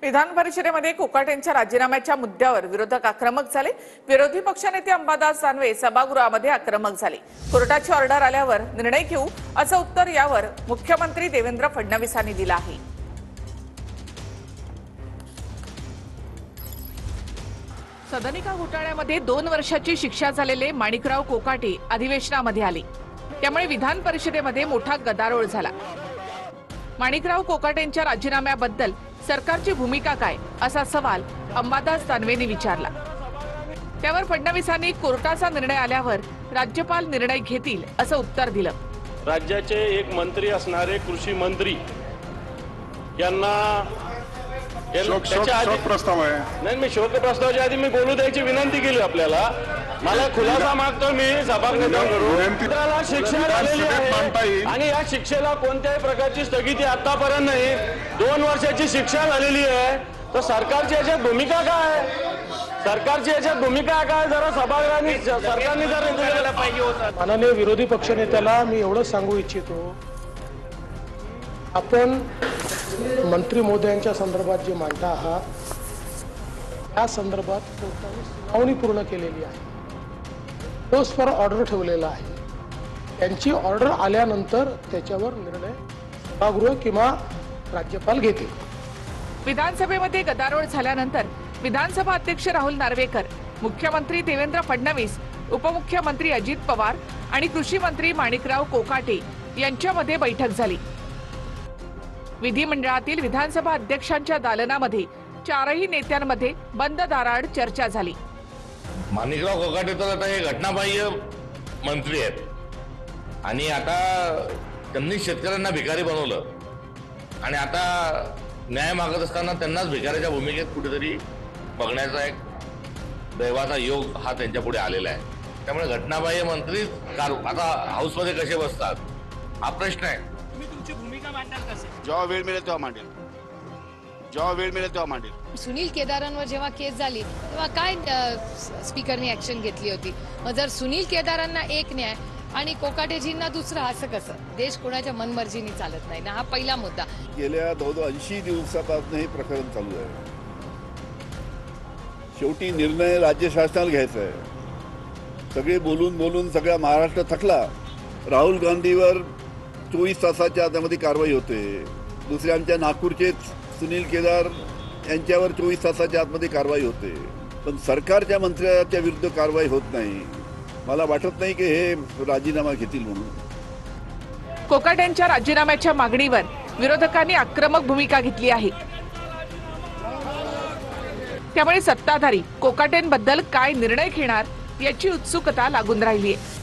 विधान परिषदेमध्ये कोकाटेंच्या राजीनाम्याच्या मुद्द्यावर विरोधक आक्रमक झाले। विरोधी पक्षनेते अंबादास दानवे सभागृहामध्ये आक्रमक झाले। कोर्टाची ऑर्डर आल्यावर निर्णय घेऊ असं उत्तर यावर मुख्यमंत्री देवेंद्र फडणवीसांनी दिलं आहे। सदनिका घोटाळ्यामध्ये 2 वर्षाची शिक्षा झालेले माणिकराव कोकाटे अधिवेशनामध्ये आले। त्यामुळे विधान परिषदेमध्ये मोठा गदारोळ झाला। माणिकराव कोकाटेंच्या राजीनाम्याबद्दल सरकारची भूमिका काय असा सवाल अंबादास दानवेंनी विचारला। त्यावर फडणवीसांनी कोर्टाचा निर्णय आल्यावर राज्यपाल निर्णय घेतील असं उत्तर दिलं। राज्याचे एक मंत्री असणारे कृषी मंत्री यांना शोक प्रस्ताव आहे। नाही, मी शोक प्रस्तावाच्या आधी मी बोलू द्यायची विनंती केली आपल्याला। मला खुलासा मागतो मी सभागृहाकडून शिक्षा झालेली आहे आणि या शिक्षेला कोणत्याही प्रकारची स्थगिती आतापर्यंत नाही। 2 वर्षाची शिक्षा झालेली आहे, तर सरकारची याच्यात भूमिका काय? सरकारची याच्यात भूमिका काय? जरा सभागृहाने सरकारने जर करायला पाहिजे होता। माननीय विरोधी पक्षनेत्याला मी एवढंच सांगू इच्छितो, आपण मंत्री महोदयांच्या संदर्भात जे मांडता आहात त्या संदर्भात कोर्टाने सुनावणी पूर्ण केलेली आहे। पोस्ट फॉर ऑर्डर ठेवलेला आहे। त्यांची ऑर्डर आल्यानंतर त्याच्यावर निर्णय सभागृह किंवा राज्यपाल घेतील। विधानसभेमध्ये गदारोळ झाल्यानंतर विधानसभा अध्यक्ष राहुल नार्वेकर, मुख्यमंत्री देवेंद्र फडणवीस, उपमुख्यमंत्री अजित पवार आणि कृषी मंत्री माणिकराव कोकाटे यांच्यामध्ये बैठक झाली। विधिमंडळातील विधानसभा अध्यक्षांच्या दालनामध्ये 4ही नेत्यांमध्ये बंद दाराआड चर्चा झाली। माणिकराव कोकाटे तर आता हे घटनाबाह्य मंत्री आहेत आणि आता त्यांनी शेतकऱ्यांना भिकारी बनवलं आणि आता न्याय मागत असताना त्यांनाच भिकाऱ्याच्या भूमिकेत कुठेतरी बघण्याचा एक दैवाचा योग हा त्यांच्या पुढे आलेला आहे। त्यामुळे घटनाबाह्य मंत्री आता हाऊसमध्ये कसे बसतात हा प्रश्न आहे। तुम्ही तुमची भूमिका मांडाल कसे? जेव्हा वेळ मिळेल तेव्हा मांडेल, जेव्हा वेळ मिळेल तेव्हा मांडेल। सुनील केदारांवर जेव्हा केस झाली तेव्हा काय स्पीकरने ऍक्शन घेतली होती? मग जर सुनील केदारांना एक न्याय आणि कोकाटेजींना दुसरा, असं कसं? देश कोणाच्या मनमर्जीने चालत नाही ना, हा पहिला मुद्दा। गेल्या 80 दिवसापासून हे प्रकरण चालू आहे। शेवटी निर्णय राज्य शासनाला घ्यायचा आहे। सगळे बोलून बोलून सगळा महाराष्ट्र थकला। राहुल गांधीवर 24 तासाच्या आतमध्ये कारवाई होते। दुसरे आमच्या नागपूरचे सुनील केदार यांच्यावर 24 तासाच्या आतमध्ये कारवाई होते, पण सरकारच्या मंत्र्याच्या विरुद्ध कारवाई होत नाही। मला वाटत नाही की हे राजीनामा घेतील म्हणून। कोकाटेंच्या राजीनाम्याच्या मागणीवर विरोधकांनी आक्रमक भूमिका घेतली आहे। त्यामुळे सत्ताधारी कोकाटेंबद्दल काय निर्णय घेणार याची उत्सुकता लागून राहिली आहे।